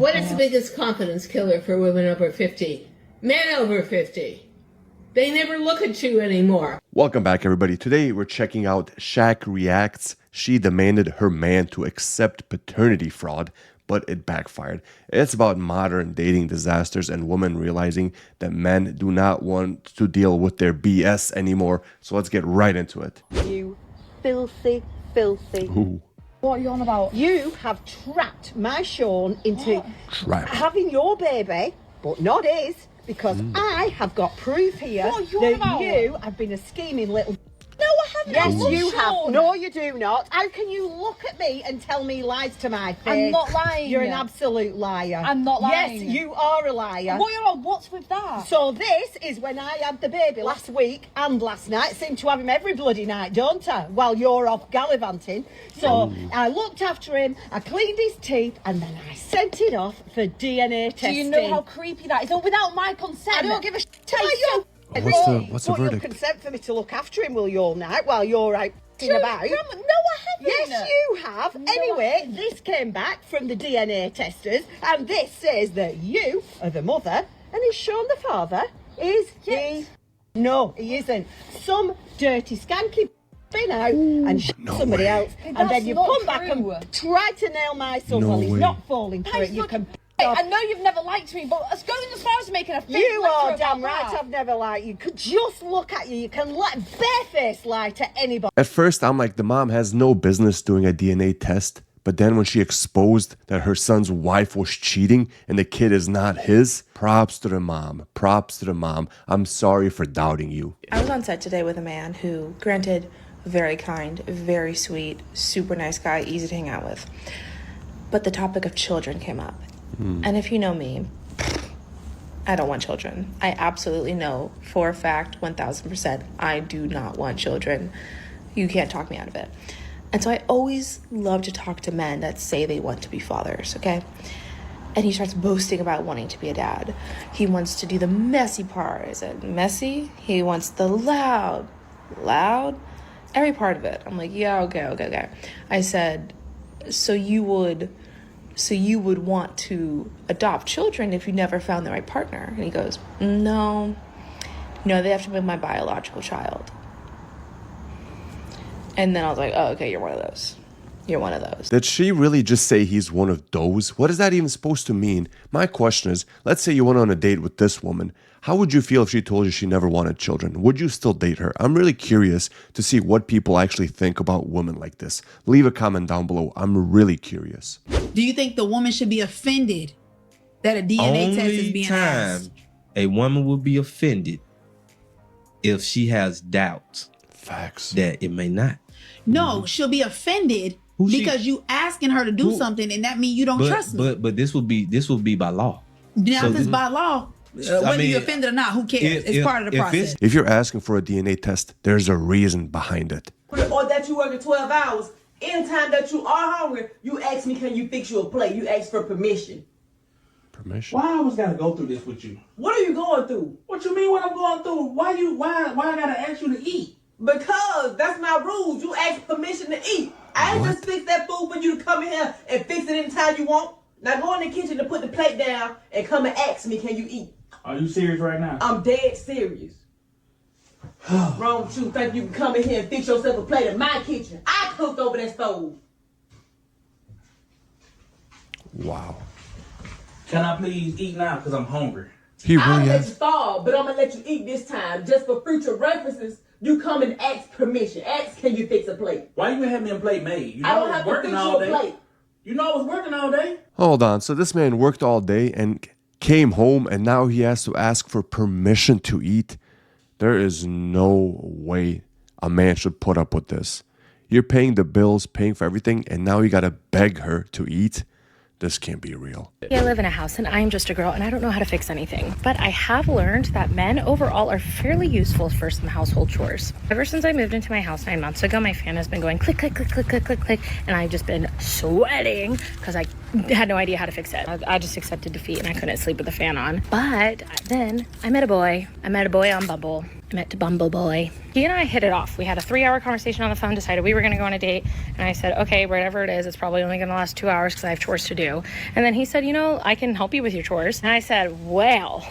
What is the biggest confidence killer for women over 50? Men over 50. They never look at you anymore. Welcome back, everybody. Today we're checking out Shaq Reacts. She demanded her man to accept paternity fraud, but it backfired. It's about modern dating disasters and women realizing that men do not want to deal with their BS anymore. So let's get right into it. You filthy, filthy. Ooh. What are you on about? You have trapped my Sean into having your baby, but not his, because I have got proof here that you have been a scheming little... No, I haven't. Yes, you have. No, you do not. How can you look at me and tell me lies to my face? I'm not lying. You're an absolute liar. I'm not lying. Yes, you are a liar. What's with that? So this is when I had the baby last week and last night. Seem to have him every bloody night, don't I? While you're off gallivanting. So I looked after him, I cleaned his teeth, and then I sent it off for DNA testing. Do you know how creepy that is? Oh, without my consent. I don't give a shit. What's the verdict? You'll consent for me to look after him, will you, all night while you're out about? No, I haven't. Yes, you have. No, anyway, this came back from the DNA testers, and this says that you are the mother, and is Sean the father? Is he? No, he isn't. Some dirty skanky been out and somebody else, and then you come back and try to nail my son while he's not falling for it. You can. I know you've never liked me, but it's going as far as making a face. You are damn right I've never liked you. Could just look at you. You can barefaced lie to anybody. At first, I'm like, the mom has no business doing a DNA test. But then when she exposed that her son's wife was cheating and the kid is not his, props to the mom. Props to the mom. I'm sorry for doubting you. I was on set today with a man who, granted, very kind, very sweet, super nice guy, easy to hang out with. But the topic of children came up. And if you know me, I don't want children. I absolutely know for a fact, 1000%, I do not want children. You can't talk me out of it. And so I always love to talk to men that say they want to be fathers, okay? And he starts boasting about wanting to be a dad. He wants to do the messy part. Is it messy? He wants the loud, every part of it. I'm like, yeah, okay. I said, so you would want to adopt children if you never found the right partner? And he goes, no, they have to be my biological child. And then I was like, oh, okay, you're one of those. Did she really just say he's one of those? What is that even supposed to mean? My question is, let's say you went on a date with this woman. How would you feel if she told you she never wanted children? Would you still date her? I'm really curious to see what people actually think about women like this. Leave a comment down below. I'm really curious. Do you think the woman should be offended that a DNA test is being asked? A woman will be offended if she has doubts. Facts. That it may not. No, she'll be offended because you asking her to do something, and that means you don't trust me. But this will be by law. Now, if it's by law, whether you're offended or not, who cares? It's part of the process. If you're asking for a DNA test, there's a reason behind it. Or that you working 12 hours. Anytime that you are hungry, you ask me, can you fix you a plate? You ask for permission. Permission? Why I always gotta go through this with you? What are you going through? What you mean what I'm going through? Why I gotta ask you to eat? Because that's my rules. You ask permission to eat. I ain't just fix that food for you to come in here and fix it anytime you want. Now go in the kitchen to put the plate down and come and ask me, can you eat? Are you serious right now? I'm dead serious. Wrong with you. Think you can come in here and fix yourself a plate in my kitchen? I cooked over that stove. Wow. Can I please eat now? Because I'm hungry. He really I'll let has. you starve, but I'm gonna let you eat this time. Just for future references, you come and ask permission. Ask, can you fix a plate? Why you have me a plate made? You know I don't have to fix you a plate. You know I was working all day. Hold on. So this man worked all day and came home, and now he has to ask for permission to eat. There is no way a man should put up with this. You're paying the bills, paying for everything, and now you gotta beg her to eat. This can't be real. I live in a house and I'm just a girl and I don't know how to fix anything. But I have learned that men overall are fairly useful for some household chores. Ever since I moved into my house 9 months ago, my fan has been going click, click, click, click, click, click, click. And I've just been sweating because I had no idea how to fix it. I just accepted defeat and I couldn't sleep with the fan on. But then I met a boy. I met a boy on Bumble. I met Bumble Boy. He and I hit it off. We had a 3-hour conversation on the phone, decided we were going to go on a date. And I said, okay, whatever it is, it's probably only going to last 2 hours because I have chores to do. And then he said, you know, I can help you with your chores. And I said, well,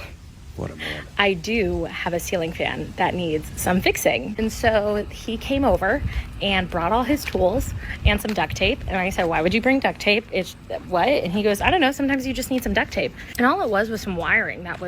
What a man. I do have a ceiling fan that needs some fixing. And so he came over and brought all his tools and some duct tape. And I said, why would you bring duct tape? It's what? And he goes, I don't know, sometimes you just need some duct tape. And all it was some wiring that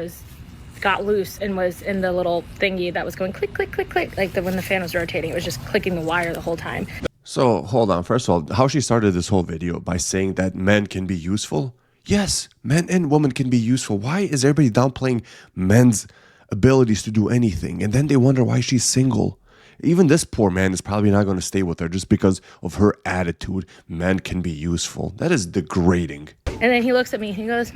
got loose and was in the little thingy that was going click, click, click, click. Like when the fan was rotating, it was just clicking the wire the whole time. So hold on. First of all, how she started this whole video by saying that men can be useful. Yes, men and women can be useful. Why is everybody downplaying men's abilities to do anything? And then they wonder why she's single. Even this poor man is probably not going to stay with her just because of her attitude. Men can be useful. That is degrading. And then he looks at me and he goes,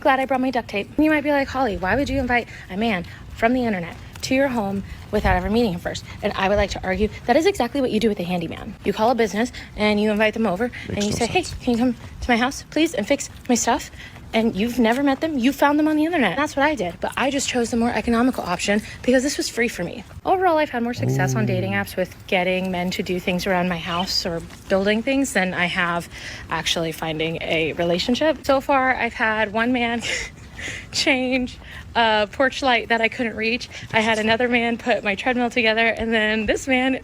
glad I brought my duct tape. You might be like, Holly, why would you invite a man from the internet to your home without ever meeting him first? And I would like to argue that is exactly what you do with a handyman. You call a business and you invite them over and you say, hey, can you come to my house, please, and fix my stuff? And you've never met them. You found them on the internet. That's what I did. But I just chose the more economical option because this was free for me. Overall, I've had more success on dating apps with getting men to do things around my house or building things than I have actually finding a relationship. So far, I've had one man change a porch light that I couldn't reach. I had another man put my treadmill together, and then this man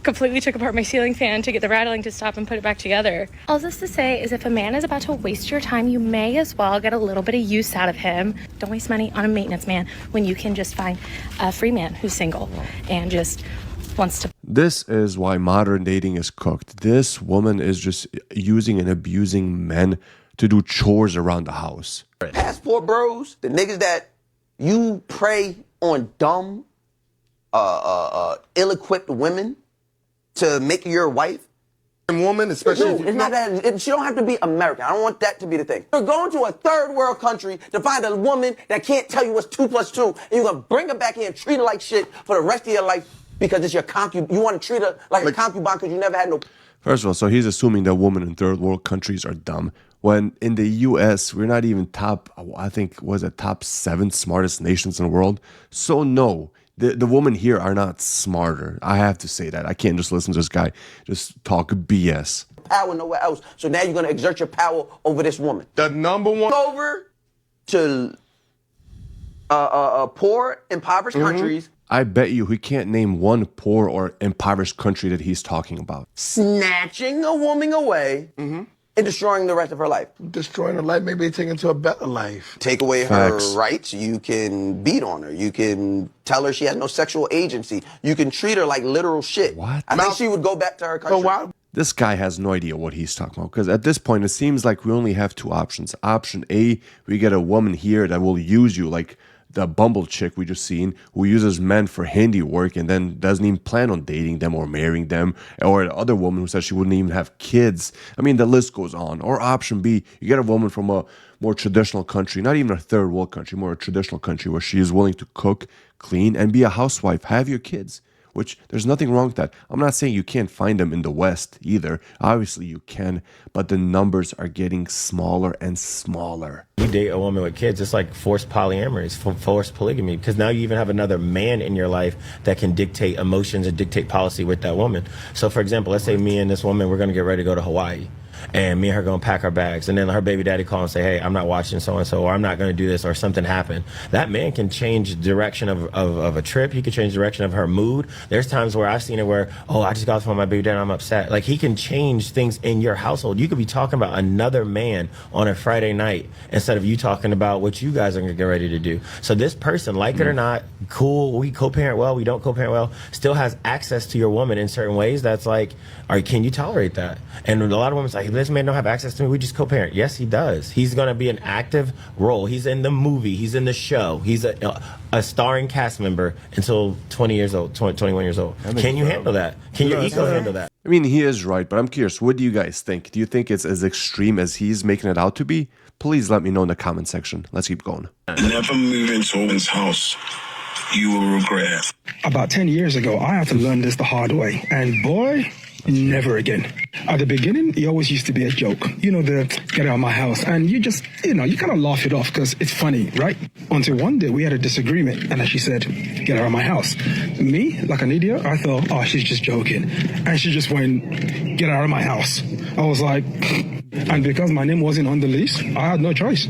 completely took apart my ceiling fan to get the rattling to stop and put it back together. All this to say is if a man is about to waste your time, you may as well get a little bit of use out of him. Don't waste money on a maintenance man when you can just find a free man who's single and just wants to. This is why modern dating is cooked. This woman is just using and abusing men to do chores around the house. Passport bros, the niggas that you prey on dumb, ill-equipped women to make you your wife. Woman, especially. No, it's not that. She don't have to be American. I don't want that to be the thing. You're going to a third world country to find a woman that can't tell you what's 2 + 2, and you're gonna bring her back here and treat her like shit for the rest of your life because it's your concubine. You want to treat her like a concubine because you never had no. First of all, so he's assuming that women in third world countries are dumb. When in the U.S., we're not even top 7 smartest nations in the world. So no, the women here are not smarter. I have to say that. I can't just listen to this guy just talk BS. Power nowhere else. So now you're going to exert your power over this woman. The number one. Over to poor, impoverished countries. I bet you he can't name one poor or impoverished country that he's talking about. Snatching a woman away and destroying the rest of her life. Destroying her life, maybe taking to a better life. Take away her rights. You can beat on her. You can tell her she has no sexual agency. You can treat her like literal shit. What? I think she would go back to her country. This guy has no idea what he's talking about because at this point, it seems like we only have 2 options. Option A, we get a woman here that will use you like the Bumble chick we just seen who uses men for handiwork and then doesn't even plan on dating them or marrying them, or the other woman who says she wouldn't even have kids. I mean, the list goes on. Or option B, you get a woman from a more traditional country, not even a third world country, more a traditional country where she is willing to cook, clean, and be a housewife, have your kids. Which there's nothing wrong with that. I'm not saying you can't find them in the West either. Obviously you can, but the numbers are getting smaller and smaller. You date a woman with kids, it's like forced polyamory, it's forced polygamy, because now you even have another man in your life that can dictate emotions and dictate policy with that woman. So for example, let's say me and this woman, we're gonna get ready to go to Hawaii. And me and her gonna pack our bags, and then her baby daddy call and say, hey, I'm not watching so-and-so, or I'm not gonna do this, or something happened. That man can change the direction of a trip. He can change the direction of her mood. There's times where I've seen it where, oh, I just got off with my baby daddy, I'm upset. Like, he can change things in your household. You could be talking about another man on a Friday night instead of you talking about what you guys are gonna get ready to do. So this person, like it or not, cool, we co-parent well, we don't co-parent well, still has access to your woman in certain ways. That's like, all right, can you tolerate that? And a lot of women's like, this man don't have access to me, we just co-parent. Yes, he does. He's going to be an active role. He's in the movie, he's in the show, he's a starring cast member until 20 years old, 21 years old. Can you handle that? Can your ego handle that? I mean, he is right, but I'm curious, what do you guys think? Do you think it's as extreme as he's making it out to be? Please let me know in the comment section. Let's keep going. Never move into a woman's house. You will regret. About 10 years ago, I had to learn this the hard way. And boy, Never again. At the beginning, it always used to be a joke. You know, the get out of my house. And you just, you kind of laugh it off because it's funny, right? Until one day we had a disagreement and she said, get out of my house. Me, like an idiot, I thought, oh, she's just joking. And she just went, get out of my house. I was like, and because my name wasn't on the list, I had no choice.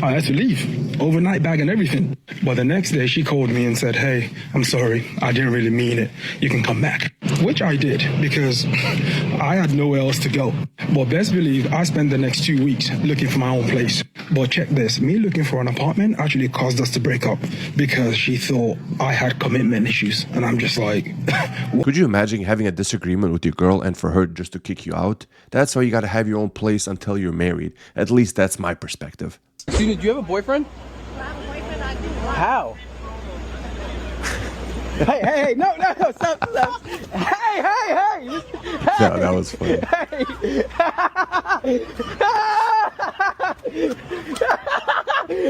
I had to leave. Overnight bag and everything. But the next day she called me and said, hey, I'm sorry. I didn't really mean it. You can come back. Which I did because I had nowhere else to go. But best believe I spent the next 2 weeks looking for my own place. But check this, me looking for an apartment actually caused us to break up because she thought I had commitment issues. And I'm just like... Could you imagine having a disagreement with your girl and for her just to kick you out? That's why you gotta have your own place until you're married. At least that's my perspective. Excuse me, do you have a boyfriend? I have a boyfriend, I do. How? Hey, no, stop. Hey. No, that was funny.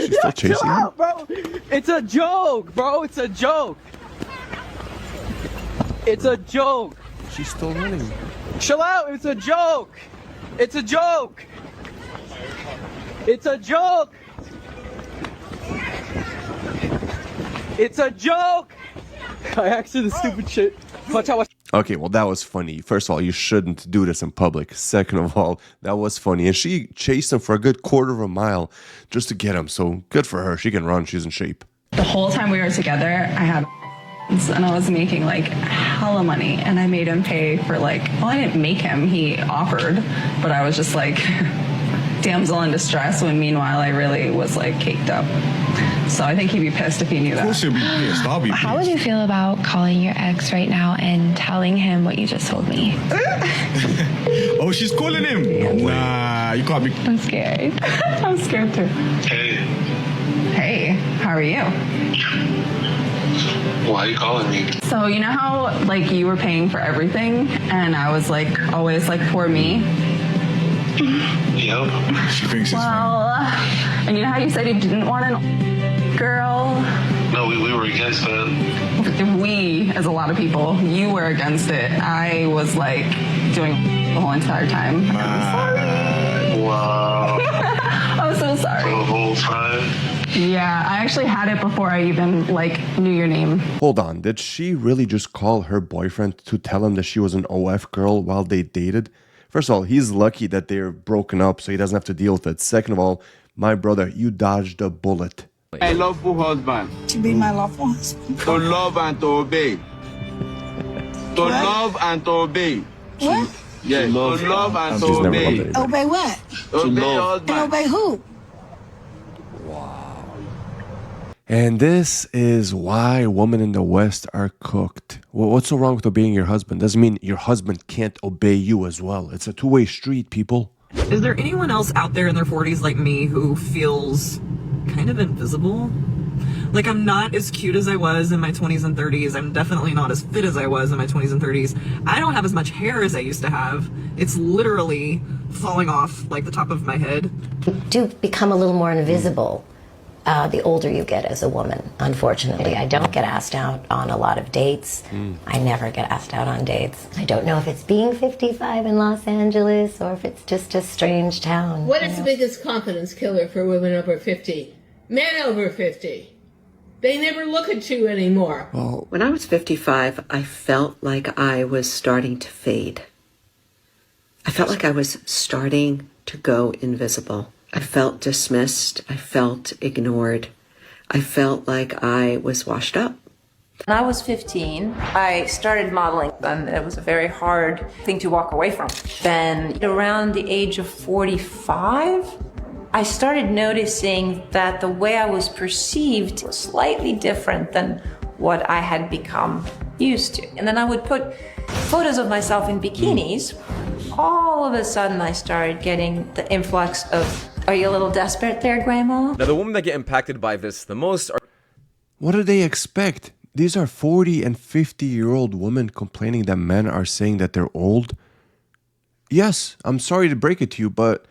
She's still chasing Chill out, bro. It's a joke, bro. It's a joke. It's a joke. She's still running. Chill out. It's a joke. It's a joke. It's a joke. It's a joke. I asked her the stupid shit. Watch out. Okay, well, that was funny. First of all, you shouldn't do this in public. Second of all, that was funny. And she chased him for a good quarter of a mile just to get him. So good for her. She can run. She's in shape. The whole time we were together, I had and I was making like hella money. And I made him pay for I didn't make him. He offered. But I was just like damsel in distress when meanwhile I really was caked up. So I think he'd be pissed if he knew that. Of course he'll be pissed. I'll be pissed. How would you feel about calling your ex right now and telling him what you just told me? Oh, she's calling him? Nah, you can't be. I'm scared. I'm scared too. Hey, how are you? Why are you calling me? So you know how you were paying for everything and I was always poor me? Yep. She thinks it's and you know how you said you didn't want a girl? No, we were against that. We, as a lot of people, you were against it. I was doing the whole entire time. I'm sorry. Wow. I'm so sorry. The whole time? Yeah, I actually had it before I even knew your name. Hold on, did she really just call her boyfriend to tell him that she was an OF girl while they dated? First of all, he's lucky that they're broken up so he doesn't have to deal with it. Second of all, my brother, you dodged a bullet. My lawful husband. To be my lawful husband. To love and to obey. To love and to obey. What? Yes, to love and to She's never obey. loved anybody. Obey what? Obey your And husband. obey who? And this is why women in the West are cooked. Well, what's so wrong with obeying your husband? Doesn't mean your husband can't obey you as well. It's a two-way street, people. Is there anyone else out there in their 40s like me who feels kind of invisible? I'm not as cute as I was in my 20s and 30s. I'm definitely not as fit as I was in my 20s and 30s. I don't have as much hair as I used to have. It's literally falling off the top of my head. You do become a little more invisible the older you get as a woman, unfortunately. I don't get asked out on a lot of dates. I never get asked out on dates. I don't know if it's being 55 in Los Angeles or if it's just a strange town. What is the biggest confidence killer for women over 50? Men over 50. They never look at you anymore. When I was 55, I felt like I was starting to fade. I felt like I was starting to go invisible. I felt dismissed. I felt ignored. I felt like I was washed up. When I was 15, I started modeling, and it was a very hard thing to walk away from. Then around the age of 45, I started noticing that the way I was perceived was slightly different than what I had become used to. And then I would put photos of myself in bikinis. All of a sudden, I started getting the influx of, "Are you a little desperate there, Grandma?" Now, the women that get impacted by this the most are... What do they expect? These are 40 and 50-year-old women complaining that men are saying that they're old. Yes, I'm sorry to break it to you, but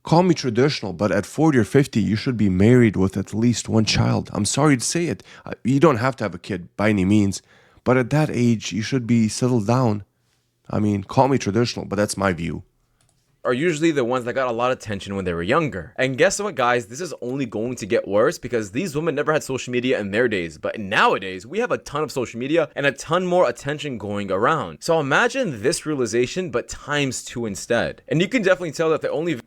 call me traditional, but at 40 or 50, you should be married with at least one child. I'm sorry to say it. You don't have to have a kid by any means, but at that age, you should be settled down. I mean, call me traditional, but that's my view. Are usually the ones that got a lot of attention when they were younger. And guess what, guys? This is only going to get worse because these women never had social media in their days. But nowadays, we have a ton of social media and a ton more attention going around. So imagine this realization, but times 2 instead. And you can definitely tell that the only...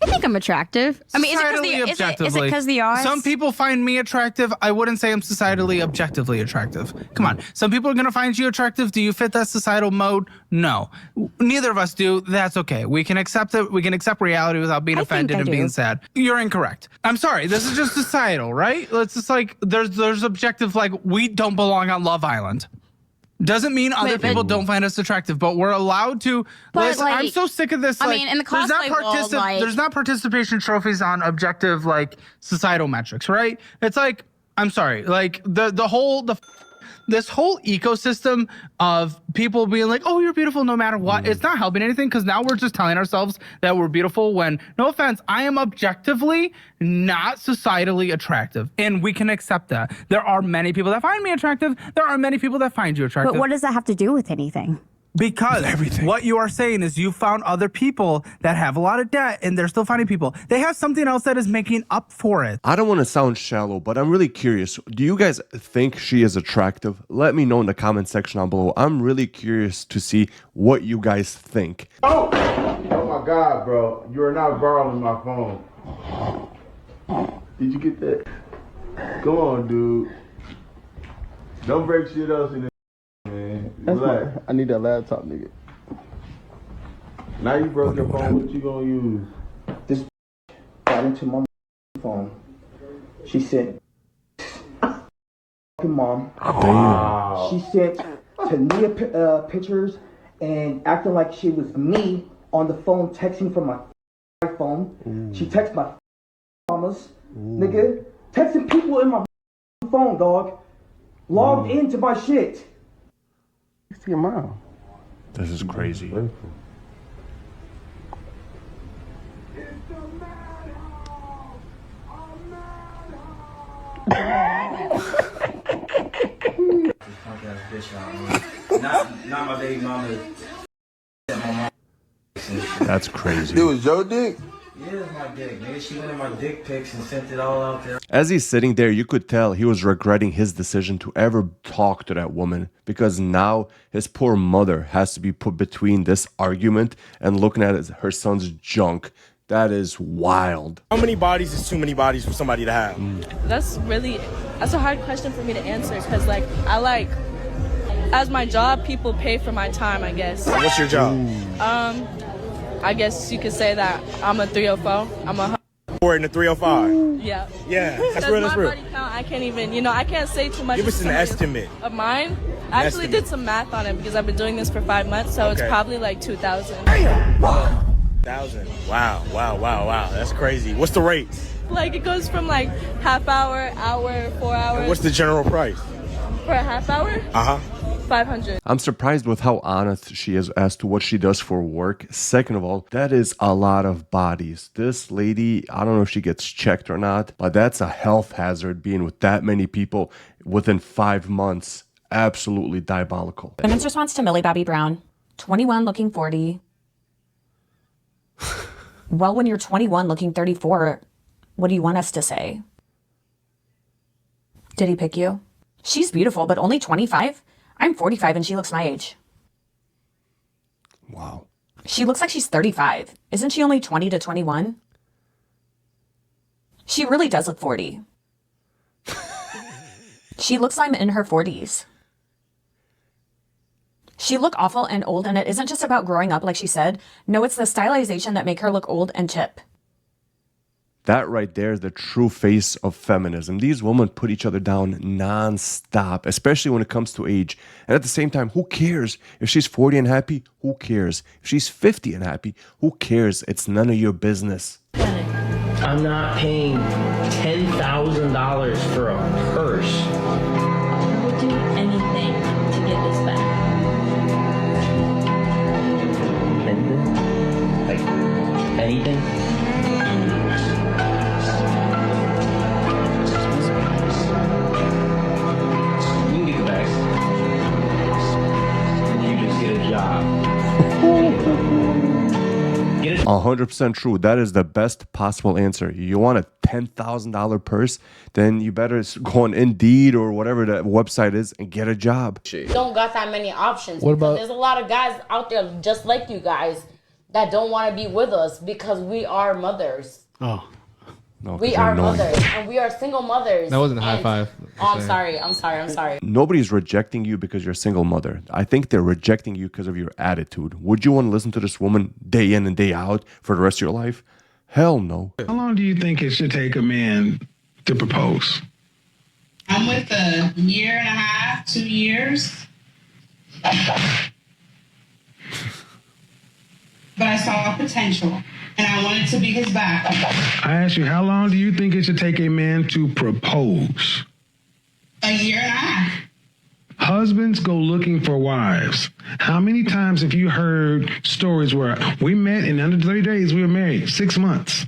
I think I'm attractive. I mean, is it because the odds? Some people find me attractive. I wouldn't say I'm societally objectively attractive. Come on. Some people are going to find you attractive. Do you fit that societal mode? No. Neither of us do. That's okay. We can accept it. We can accept reality without being offended and being sad. You're incorrect. I'm sorry. This is just societal, right? It's just like there's objective, like we don't belong on Love Island. Doesn't mean other people don't find us attractive, but we're allowed to. Listen, I'm so sick of this. I mean, in the cosplay world, there's not participation trophies on objective, like, societal metrics, right? It's like, I'm sorry, like this whole ecosystem of people being like, oh, you're beautiful no matter what. It's not helping anything because now we're just telling ourselves that we're beautiful when, no offense, I am objectively not societally attractive. And we can accept that. There are many people that find me attractive. There are many people that find you attractive. But what does that have to do with anything? Because what you are saying is you found other people that have a lot of debt and they're still finding people. They have something else that is making up for it. I don't want to sound shallow, but I'm really curious. Do you guys think she is attractive? Let me know in the comment section down below. I'm really curious to see what you guys think. Oh my God, bro. You are not borrowing my phone. Did you get that? Come on, dude. Don't break shit else in the I need that laptop, nigga. Now you broke your phone, what you gonna use? This got into my phone. She sent mom. Damn. She sent Tania pictures and acting like she was me on the phone, texting from my iPhone. She texted my mamas, nigga. Texting people in my phone, dog. Logged into my shit. To your mom. This is crazy. Not my baby mama. That's crazy. It was your dick? Yeah, it's my dick, nigga. She went in my dick pics and sent it all out there. As he's sitting there, you could tell he was regretting his decision to ever talk to that woman because now his poor mother has to be put between this argument and looking at her son's junk. That is wild. How many bodies is too many bodies for somebody to have? That's a hard question for me to answer because, like, as my job, people pay for my time, I guess. What's your job? I guess you could say that I'm a 304. I'm a... Or in the 305. Yeah. Yeah, that's real, that's real. Body count, I can't even, I can't say too much. Give us an estimate. Of mine? I actually did some math on it because I've been doing this for 5 months, so it's probably like 2,000. 1,000. Wow. That's crazy. What's the rate? Like, it goes from like half hour, 4 hours. And what's the general price? For a half hour? 500. I'm surprised with how honest she is as to what she does for work. Second of all, that is a lot of bodies. This lady, I don't know if she gets checked or not, but that's a health hazard being with that many people within 5 months. Absolutely diabolical. Women's response to Millie Bobby Brown, 21 looking 40. Well, when you're 21 looking 34, what do you want us to say? Did he pick you? She's beautiful, but only 25? I'm 45 and she looks my age. Wow. She looks like she's 35. Isn't she only 20 to 21? She really does look 40. She looks like I'm in her 40s. She look awful and old, and it isn't just about growing up like she said. No, it's the stylization that make her look old and chip. That right there is the true face of feminism. These women put each other down non-stop, especially when it comes to age. And at the same time, who cares? If she's 40 and happy, who cares? If she's 50 and happy, who cares? It's none of your business. I'm not paying $10,000 for a purse. I would do anything to get this back. Anything? Like, anything? You can get it back. You just get a job. 100% true. That is the best possible answer. You want a $10,000 purse, then you better go on Indeed or whatever that website is and get a job. Don't got that many options. What because about- there's a lot of guys out there just like you guys that don't want to be with us because we are mothers. Oh. No, We 'cause you're are annoying. mothers, and we are single mothers. That wasn't a high and- five. Oh, I'm sorry. Nobody's rejecting you because you're a single mother. I think they're rejecting you because of your attitude. Would you want to listen to this woman day in and day out for the rest of your life? Hell no. How long do you think it should take a man to propose? I'm with a year and a half, 2 years. But I saw potential, and I wanted to be his back. I asked you, how long do you think it should take a man to propose? A year and a half. Husbands go looking for wives. How many times have you heard stories where we met in under 30 days, we were married? 6 months.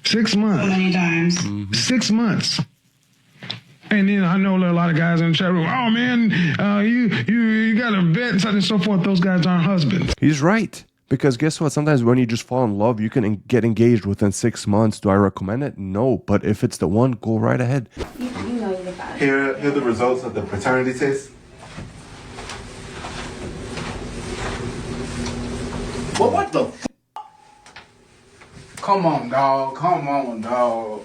6 months. So many times. 6 months. And then I know a lot of guys in the chat room, oh man, you got to vet and such and so forth. Those guys aren't husbands. He's right. Because guess what? Sometimes when you just fall in love, you can get engaged within 6 months. Do I recommend it? No. But if it's the one, go right ahead. Here are the results of the paternity test. Well, what the f? Come on, dog. Come on, dog.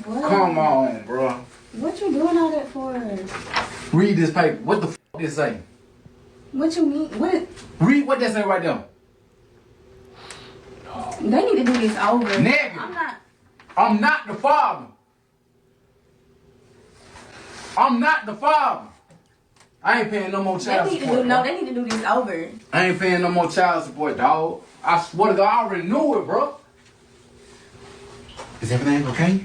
What? Come on, bro. What you doing all that for? Read this paper. What the f this say? What you mean? What? Read what that say right there. They need to do this over. Nigga. I'm not the father. I'm not the father. I ain't paying no more child support. They need to do this over. I ain't paying no more child support, dog. I swear to God, I already knew it, bro. Is everything okay?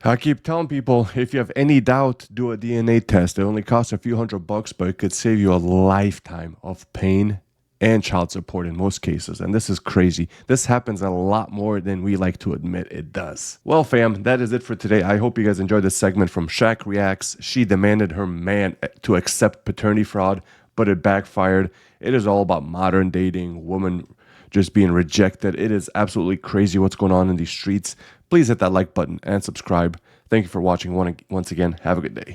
I keep telling people, if you have any doubt, do a DNA test. It only costs a few $100, but it could save you a lifetime of pain and child support in most cases. And this is crazy. This happens a lot more than we like to admit it does. Well, fam, that is it for today. I hope you guys enjoyed this segment from Shaq Reacts. She demanded her man to accept paternity fraud, but it backfired. It is all about modern dating, women just being rejected. It is absolutely crazy what's going on in these streets. Please hit that like button and subscribe. Thank you for watching once again. Have a good day.